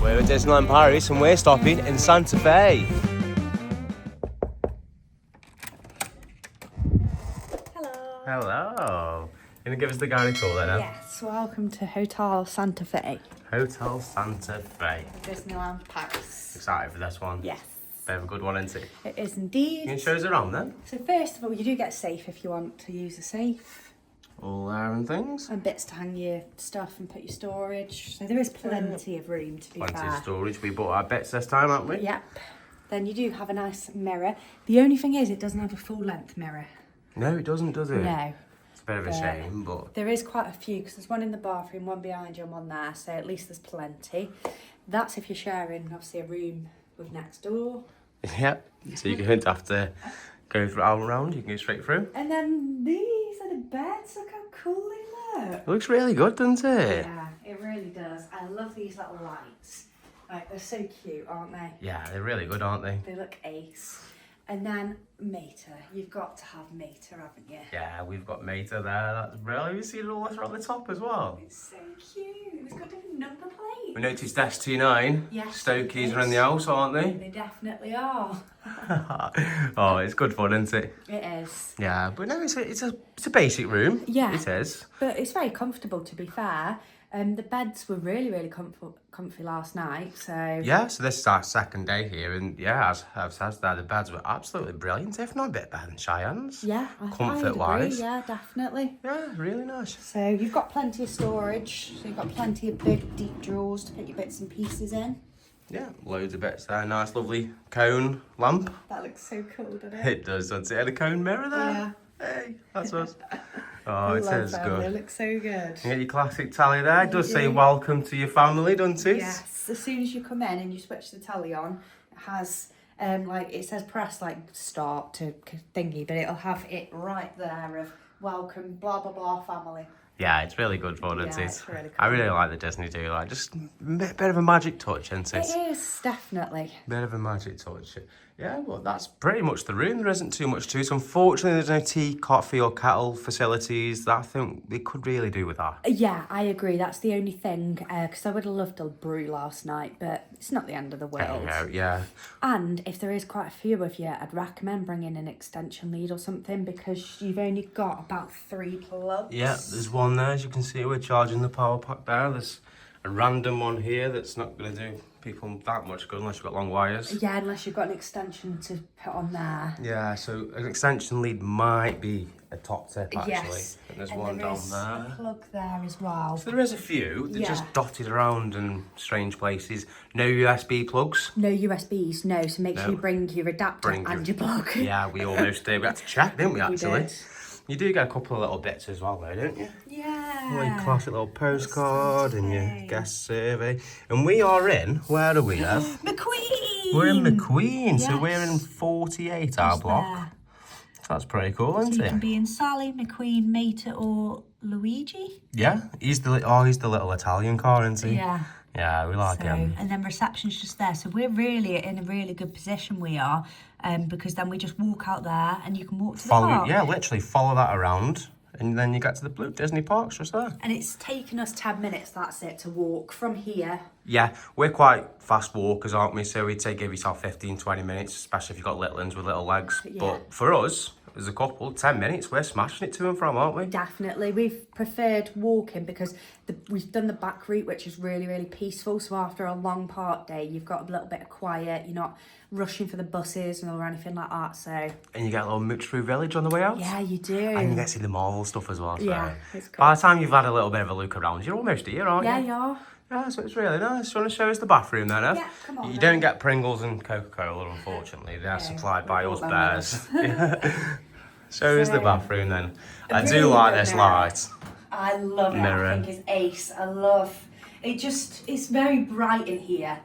We're at Disneyland Paris and we're stopping in Santa Fe. Hello. Hello. Gonna give us the guided tour then, huh? Yes, welcome to Hotel Santa Fe. Hotel Santa Fe. Disneyland Paris. Excited for this one? Yes. Bit of a good one, isn't it? It is indeed. You can show us around then? So first of all, you do get a safe if you want to use a safe. All there and things. And bits to hang your stuff and put your storage. So there is plenty of room to be fair. Plenty of storage. We bought our bits this time, haven't we? Yep. Then you do have a nice mirror. The only thing is it doesn't have a full length mirror. No, it doesn't, does it? No. It's a bit of a shame, but... There is quite a few because there's one in the bathroom, one behind you and one there. So at least there's plenty. That's if you're sharing obviously a room with next door. Yep. So you don't have to go through all around, you can go straight through. And then these are the beds. Look how cool they look. It looks really good, doesn't it? Yeah, it really does. I love these little lights. Like, they're so cute, aren't they? Yeah, they're really good, aren't they? They look ace. And then Mater. You've got to have Mater, haven't you? Yeah, we've got Mater there. That's brilliant. You see the water on the top as well. It's so cute. It's got a number plate. We noticed ST9. Yes. Stokies are in the house, aren't they? They definitely are. Oh, it's good fun, isn't it? It is. Yeah, but no, it's a basic room. Yeah. It is. But it's very comfortable, to be fair. The beds were really, really comfy last night, so... Yeah, so this is our second day here, and yeah, as I've said there, the beds were absolutely brilliant, if not a bit better than Cheyenne's. Yeah, Comfort-wise. agree, yeah, definitely. Yeah, really nice. So you've got plenty of storage, so you've got plenty of big, deep drawers to put your bits and pieces in. Yeah, loads of bits there. Nice, lovely cone lamp. That looks so cool, doesn't it? It does, doesn't it? And a cone mirror there. Yeah. Hey, that's us. Oh, I it love is them. They good. look so good. You get your classic tally there. It does say do. welcome to your family, doesn't it? Yes, as soon as you come in and you switch the telly on, it has, like, it says press, like, start to thingy, but it'll have it right there of welcome, blah, blah, blah, family. Yeah, it's really good fun, isn't Yeah, it? it's really cool. I really like the Disney do, like, just a bit of a magic touch, isn't it? It is, definitely. Bit of a magic touch. Yeah, well, that's pretty much the room. There isn't too much to it. Unfortunately, there's no tea, coffee or kettle facilities. That I think they could really do with that. Yeah, I agree. That's the only thing, because I would have loved a brew last night, but it's not the end of the world. Yeah. And if there is quite a few of you, I'd recommend bringing an extension lead or something because you've only got about 3 plugs. Yeah, there's one there. As you can see, we're charging the power pack there. There's a random one here that's not going to do people that much good unless you've got long wires. Yeah, unless you've got an extension to put on there. Yeah, so an extension lead might be a top tip actually. Yes. And there's And one there down is there. a plug there as well. So there is a few. They're Yeah. just dotted around in strange places. No USB plugs. No USBs, no. So make sure you bring your adapter and your plug. Yeah, we almost did. We had to check, didn't we, actually? did. You do get a couple of little bits as well, though, don't you? Yeah. Oh, your classic little postcard and your guest survey. And we are in, where are we at? McQueen! We're in McQueen, so Yes. we're in 48, our block. There. That's pretty cool, isn't So you it? can be in Sally, McQueen, Mater or Luigi. Yeah, he's the little Italian car, isn't he? Yeah. Yeah, we like him. And then reception's just there. So we're really in a really good position we are, because then we just walk out there and you can walk to the park. Yeah, literally follow that around and then you get to the Blue Disney Parks just there. And it's taken us 10 minutes, that's it, to walk from here. Yeah, we're quite fast walkers, aren't we? So we'd say give yourself 15, 20 minutes, especially if you've got little ones with little legs. Yeah. But for us, as a couple, 10 minutes, we're smashing it to and from, aren't we? Definitely. We've preferred walking because we've done the back route, which is really, really peaceful. So after a long park day, you've got a little bit of quiet. You're not rushing for the buses or anything like that. So And you get a little mooch through village on the way out. yeah, you do. And you get to see the Marvel stuff as well. So Yeah, it's cool. by the time you've had a little bit of a look around, you're almost here, aren't Yeah, you? you are. Yeah, so it's really nice. You want to show us the bathroom then, Ev? Yeah, come on You then. don't get Pringles and Coca-Cola, unfortunately. They are supplied by us want bears. Show us the bathroom then. I really do like good this mirror. light. I love it. Mirror. I think it's ace. I love it. It's very bright in here.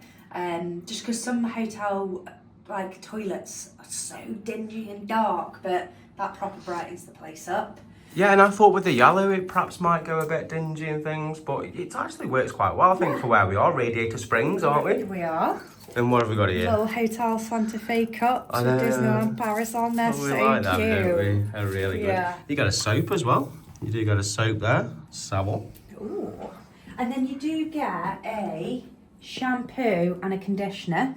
Just because some hotel like toilets are so dingy and dark, but that proper brightens the place up. Yeah, and I thought with the yellow it perhaps might go a bit dingy and things, but it actually works quite well, I think, for where we are. Radiator Springs, aren't we? We are. And what have we got here? Little Hotel Santa Fe cups I with know. Disneyland Paris on there. Oh, we So like them, cute. don't we? They're really good. Yeah. You got a soap as well. You do got a soap there. Saddle. Ooh. And then you do get a shampoo and a conditioner.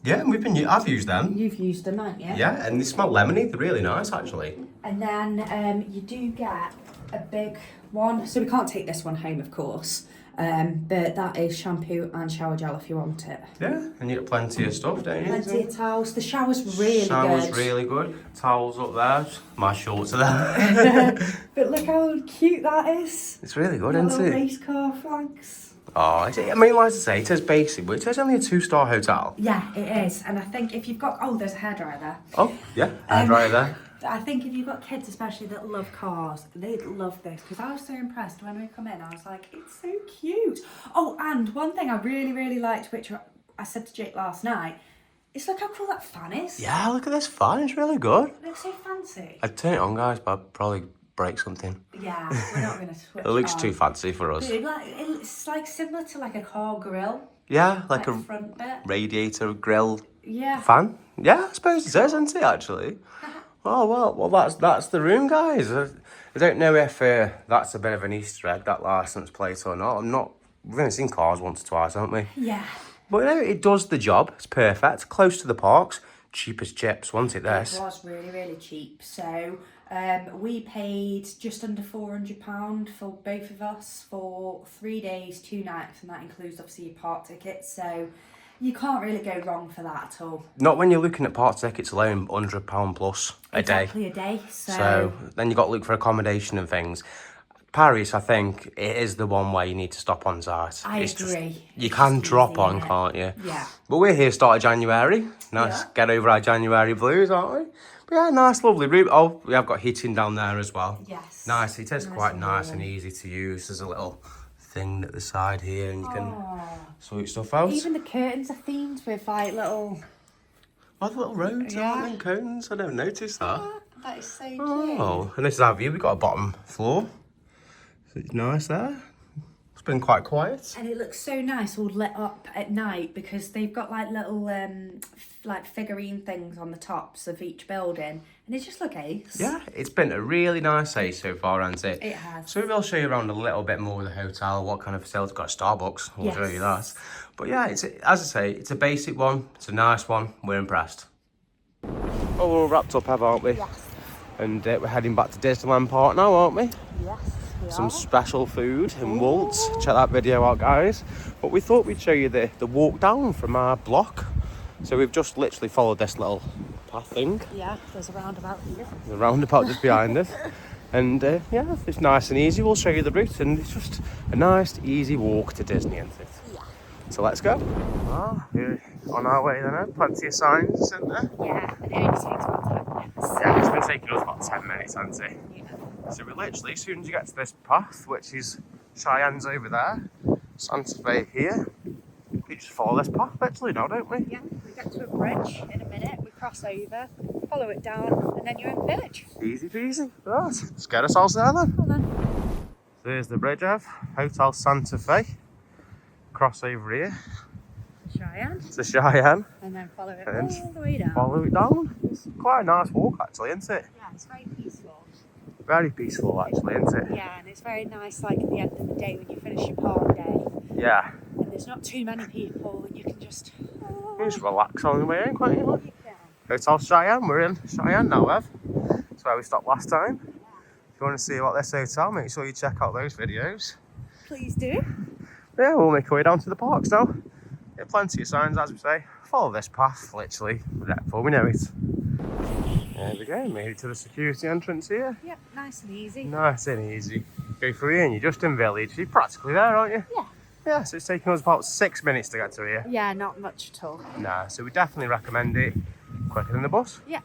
Yeah, I've used them. You've used them, haven't you? Yeah, and they smell lemony. They're really nice, actually. And then you do get a big one. So we can't take this one home, of course. But that is shampoo and shower gel if you want it. Yeah, and you get plenty of stuff, don't you? Plenty of towels. The shower's really Shower's good. really good. Towels up there. My shorts are there. But look how cute that is. It's really good, Little isn't it? race car flags. Oh, I mean, like I say, it says basic, but it says only a 2-star hotel. Yeah, it is. And I think if you've got... Oh, there's a hairdryer there. Oh, yeah, hairdryer there. I think if you've got kids especially that love cars, they'd love this, because I was so impressed when we come in. I was like, it's so cute. Oh, and one thing I really, really liked, which I said to Jake last night, is look how cool that fan is. Yeah, look at this fan, it's really good. It looks so fancy. I'd turn it on, guys, but I'd probably break something. Yeah, we're not going to switch It looks on. too fancy for us. But it's like similar to like a car grill. Yeah, like a front bit. radiator grill Yeah. fan. Yeah, I suppose it is, isn't it, actually? Oh, well, that's the room, guys. I don't know if that's a bit of an Easter egg, that licence plate or not. We've only seen cars once or twice, haven't we? Yeah. But you know, it does the job. It's perfect. Close to the parks. Cheap as chips, wasn't it, this? It was really, really cheap. So we paid just under £400 for both of us for 3 days, 2 nights, and that includes obviously your park tickets. So you can't really go wrong for that at all. Not when you're looking at park tickets alone, £100 plus a day. Exactly a day. So then you've got to look for accommodation and things. Paris, I think, it is the one where you need to stop on site. I It's just- agree. you It's can just drop easy, on, innit? can't you? Yeah. But we're here start of January. Nice, Yeah. get over our January blues, aren't we? But yeah, nice, lovely room. Oh, we have got heating down there as well. Yes. Nice, it is Nice quite and nice warm. and easy to use. There's a little thing at the side here and you can Oh. sort stuff out. Even the curtains are themed with like little... Oh, the little roads Yeah. and cones. I never noticed that. That is so cute. Oh, and this is our view. We've got a bottom floor. So it's nice there. It's been quite quiet. And it looks so nice all lit up at night because they've got like little like figurine things on the tops of each building and they just look ace. Yeah, it's been a really nice day so far, hasn't it? It has. So maybe I'll show you around a little bit more of the hotel, what kind of facilities. Got a Starbucks, I'll show you that. Yes. But yeah, it's as I say, it's a basic one. It's a nice one. We're impressed. Oh, we're all wrapped up, aren't we? Yes. And we're heading back to Disneyland Park now, aren't we? Yes, we Some are. special food in Waltz. Check that video out, guys. But we thought we'd show you the walk down from our block. So we've just literally followed this little path thing. Yeah, there's a roundabout here. The roundabout just behind us. And yeah, it's nice and easy. We'll show you the route and it's just a nice, easy walk to Disney, isn't it? Yeah. So let's go. Ah, we're on our way then. Plenty of signs, isn't there? Yeah, and it only takes about 10 minutes. Yeah, it's been taking us about 10 minutes, hasn't it? Yeah. So we literally, as soon as you get to this path, which is Cheyenne's over there, Santa Fe here, we just follow this path literally now, don't we? Yeah, we get to a bridge in a minute, we cross over, follow it down, and then you're in the village. Easy peasy. Right, let's get ourselves there then. Well then. There's the bridge, Ev. Hotel Santa Fe. Cross over here Cheyenne, to Cheyenne. and then follow it And all the way down. follow it down. It's quite a nice walk actually, isn't it? Yeah, it's very peaceful. Very peaceful actually, isn't it? Yeah, and it's very nice, like at the end of the day when you finish your park day, Yeah. and there's not too many people, and you can just. You just relax on the way in, can't you? You can. Hotel Cheyenne, we're in Cheyenne now, Ev. That's where we stopped last time. If you want to see about this hotel, make sure you check out those videos. Please do. Yeah, we'll make our way down to the parks now. Get plenty of signs, as we say. Follow this path, literally, before we know it. There we go, made it to the security entrance here. Yep, nice and easy. Nice and easy. Go through here and you're just in village. You're practically there, aren't you? Yeah. Yeah, so it's taking us about 6 minutes to get to here. Yeah, not much at all. Nah, so we definitely recommend it. Quicker than the bus. Yeah.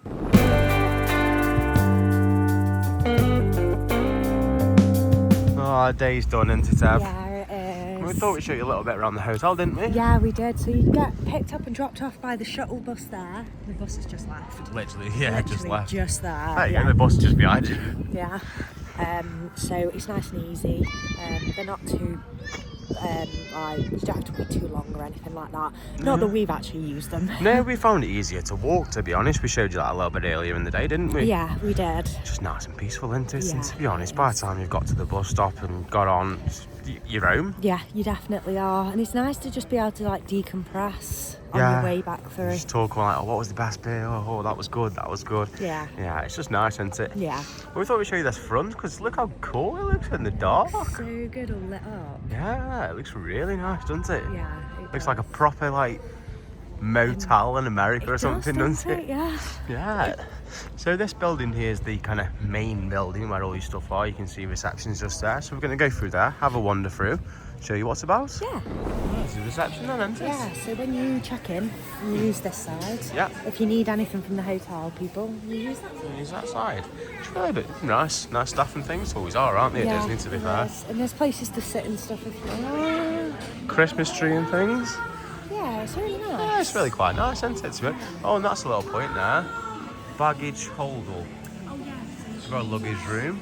Oh, our day's done, isn't it, Ev? Yeah, it We is. thought we'd show you a little bit around the hotel, didn't we? Yeah, we did. So you get picked up and dropped off by the shuttle bus there. The bus has just left. Literally, yeah, just Literally left. just there. There you yeah. go, the bus is just behind you. Yeah. So it's nice and easy. They're not too like you don't have to wait too long or anything like that. Not that we've actually used them. No, we found it easier to walk, to be honest. We showed you that a little bit earlier in the day, didn't we? Yeah, we did. Just nice and peaceful, isn't it? Yeah, And to be honest, it by is. the time you've got to the bus stop and got on, it's you're home. Yeah, you definitely are. And it's nice to just be able to like decompress on Yeah. your way back through. Just talk like, oh, what was the best bit? Oh, that was good. Yeah. Yeah, it's just nice, isn't it? Yeah. Well, we thought we'd show you this front because look how cool it looks in the dark. So good all lit up. Yeah, it looks really nice, doesn't it? Yeah. Looks like a proper like motel in America or something, doesn't it? Yeah. Yeah. So this building here is the kind of main building where all your stuff are. You can see reception's just there. So we're going to go through there, have a wander through, show you what's about. Yeah. There's the reception then, isn't it? Yeah, so when you check in, you use this side. Yeah. If you need anything from the hotel people, you use that side. Use that side. It's really bit nice staff and things. Always are, aren't they, at Disney, to be fair? And there's places to sit and stuff if you want. Christmas tree and things. Yeah, it's really nice. Yeah, it's really quite nice, isn't it? Oh, and that's a little point there. Baggage holdall. Oh, yeah. We've got a luggage room.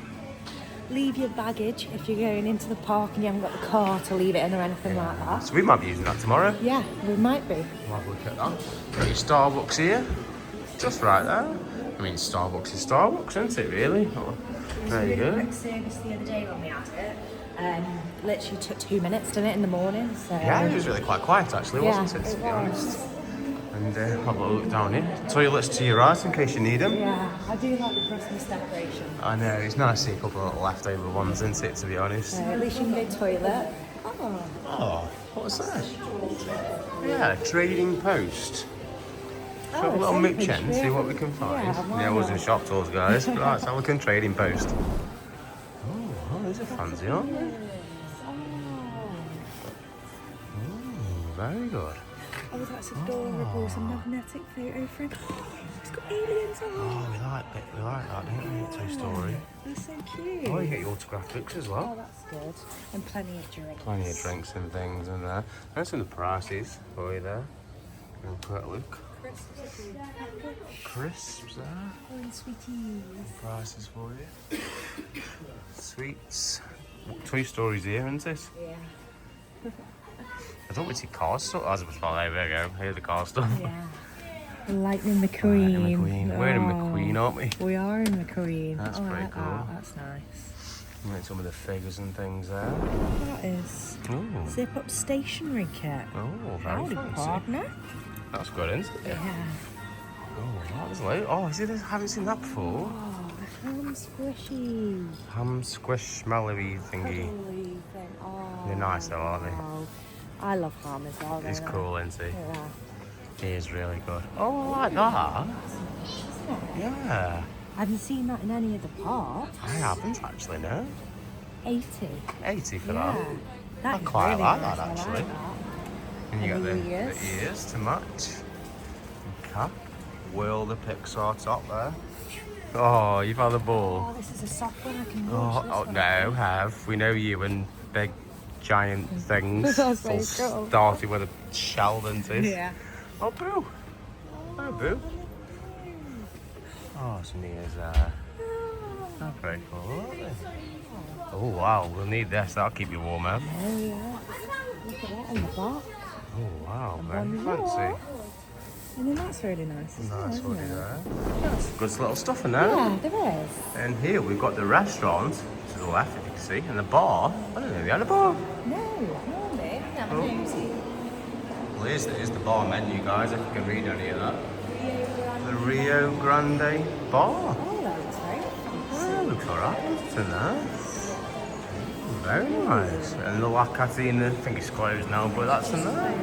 Leave your baggage if you're going into the park and you haven't got the car to leave it in or anything like that. So we might be using that tomorrow. Yeah, we might be. We'll have a look at that. Got your Starbucks here. Just right there. I mean, Starbucks is Starbucks, isn't it, really? Oh, there you go. Quick service the other day when we had it. Literally took 2 minutes, didn't it, in the morning? So Yeah, it was really quite quiet, actually, wasn't it, to be honest? And have a look down here. Toilets to your right in case you need them. yeah, I do like the Christmas decoration. I know, it's nice to see a couple of little leftover ones, isn't it, to be honest? So at least you can go toilet. Oh, Oh, what's that? Yeah, trading post. Oh, Have a little it's mooch in, see what we can find. Yeah, I was in shop tours, guys. Right, let's have a look in trading post. Oh, these are fancy, aren't they? Oh, very good. Oh, that's adorable. It's a magnetic photo frame. It's got aliens on it. Oh, we like that, don't we? Toy Story. That's so cute. Oh, you get your autograph books as Oh, well. that's good. And plenty of drinks. Plenty of drinks and things in there. And some of the prices for you there. Have a quick look. Crisps there. Oh, and sweeties. Prices for you. Sweets. Toy Story's here, isn't it? Yeah. I don't want to see car stuff. I was well, there we go. Here's the car stuff. Yeah. Lightning McQueen. Lightning McQueen. We're in McQueen, aren't we? We are in McQueen. That's I pretty like cool. That. That's nice. And then some of the figures and things there. That is Ooh. zip up stationery kit. Oh, very Howdy, fancy. partner. That's good, isn't it? Yeah. Oh, that was low. Oh, is it? I haven't seen that before. Oh, the ham squishy. Ham squishmallowy thingy. Cuddly thing. Oh, They're nice though, aren't they? wow. I love ham as well. It's don't I? cool, isn't it? Yeah. He is really good. Oh, I like that. Yeah. I haven't seen that in any of the parks. I haven't actually, no. 80. 80 for Yeah. that. That I is quite really like nice. that, I actually. like that. And you got And the the ears. ears to match. And cap. World of Pixar top there. Oh, you've had the ball. Oh, this is a soft one. I can Oh, watch this oh one. no, have. We know you and big giant things. That's very All cool. started with a shell, didn't it? Yeah. Oh, Boo. Oh, Boo. Oh, some ears there. Oh, very cool, aren't they? Oh, wow. We'll need this. That'll keep you warm, eh? Oh, yeah. Look at that in the back. Oh, wow. Very Bonjour. fancy. And then that's really nice. As well, Nice isn't hoodie it? there. That's good little stuff in there. Yeah, there is. And here we've got the restaurant to the left, if you can see, and the bar. I don't know, they had a bar. No, no, babe. Never Oh. nosy. Well, here's the bar menu, guys, if you can read any of that. The Rio Grande Bar. Oh, that looks very Oh, looks alright, isn't it? Very nice. And the La Catina, I think it's closed now, but that's in there.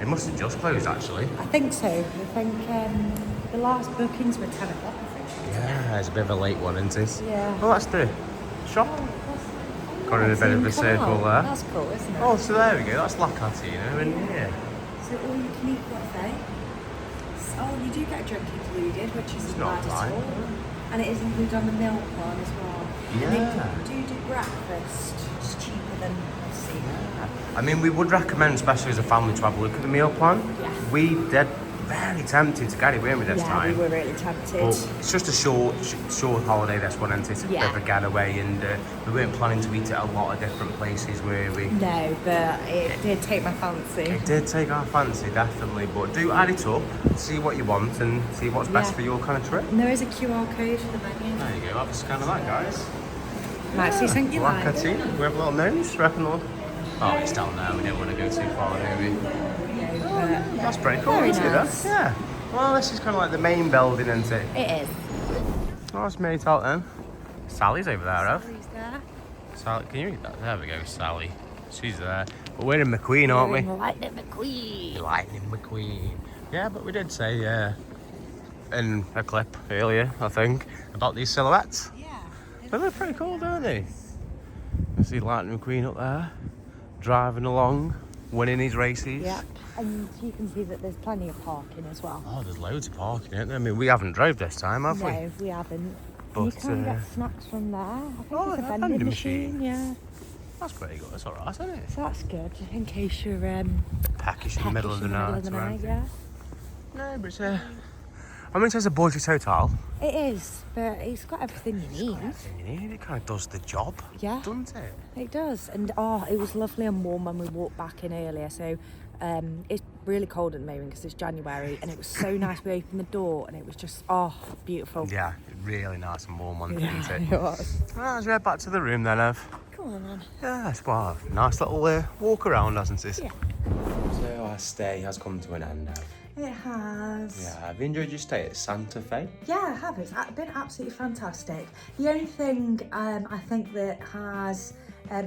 It must have just closed, actually. I think so. I think the last bookings were 10 o'clock, I think. Yeah, it's a bit of a late one, isn't it? Yeah. Well, that's the shop. Got in a bit of a circle there. That's cool, isn't it? Oh, so there we go. That's La Catina in here. So all you can eat buffet. Oh, you do get a drink included, which isn't not bad bad. at all. And it is included on the meal plan as well. And Yeah. they do breakfast. It's cheaper than sea. I mean, we would recommend, especially as a family, to have a look at the meal plan. Yeah. We did very tempted to get it, weren't we, this Yeah, time? we were really tempted. But it's just a short holiday, this one, isn't it? A bit Yeah. of a getaway, and we weren't planning to eat at a lot of different places, were we? No, but it did take my fancy. It did take our fancy, definitely, but do add it up, see what you want, and see what's best Yeah. for your kind of trip. And there is a QR code for the menu. There you go, have a scan of that, guys. Might see something you Like like. a tea. We have a little nose. Reckon look. Oh, it's down there. We don't want to go too far, do we? That's pretty cool, Very isn't it? nice. Yeah. Well, this is kind of like the main building, isn't it? It is. Oh, it's made out then. Sally's over there, Ev. Sally's there. Sally, can you read that? There we go, Sally. She's there. But we're in McQueen, aren't we? Lightning McQueen. Lightning McQueen. Yeah, but we did say in a clip earlier, I think, about these silhouettes. Yeah. They look pretty cool, don't they? You see Lightning McQueen up there, driving along, winning his races. Yeah. And you can see that there's plenty of parking as well. Oh, there's loads of parking, isn't there? I mean, we haven't drove this time, have we? No, we haven't. But, you can get snacks from there. I think oh, there's a a vending vending machine. Yeah. That's pretty good. That's alright, isn't it? So that's good in case you're Peckish in the middle of the night. Right? Yeah. No, but I mean, it's a budget hotel. It is, but it's got everything you need. Everything you need. It kind of does the job, Yeah. doesn't it? It does, and it was lovely and warm when we walked back in earlier. So it's really cold at the moment because it's January, and it was so nice. We opened the door, and it was just beautiful. Yeah, really nice and warm one, Yeah, isn't it? it was. Well, let's head back to the room then, Ev. Come on, man. Yeah, it's well, nice little walk around, hasn't it? Yeah. So our stay has come to an end, Ev. It has. Yeah, have you enjoyed your stay at Santa Fe? Yeah, I have. It's been absolutely fantastic. The only thing I think that has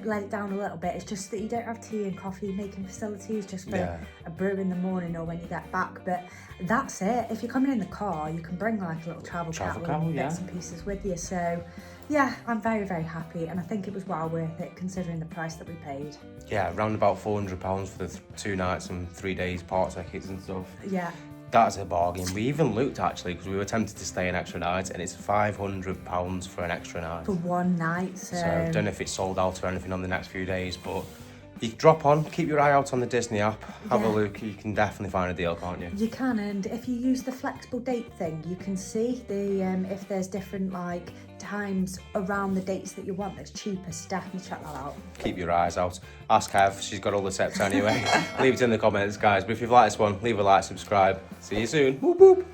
let it down a little bit is just that you don't have tea and coffee making facilities just for a brew in the morning or when you get back. But that's it. If you're coming in the car, you can bring like a little travel kettle and bits and pieces with you. So yeah, I'm very, very happy, and I think it was well worth it considering the price that we paid. Yeah, around about £400 for the 2 nights and 3 days park tickets and stuff. Yeah. That's a bargain. We even looked actually because we were tempted to stay an extra night, and it's £500 for an extra night. For one night, so I don't know if it's sold out or anything on the next few days, but you drop on, keep your eye out on the Disney app, have a look. You can definitely find a deal, can't you? You can, and if you use the flexible date thing, you can see the if there's different like times around the dates that you want that's cheaper. So definitely check that out. Keep your eyes out. Ask Kev, she's got all the tips anyway. Leave it in the comments, guys. But if you've liked this one, leave a like, subscribe. See you soon. Whoop whoop.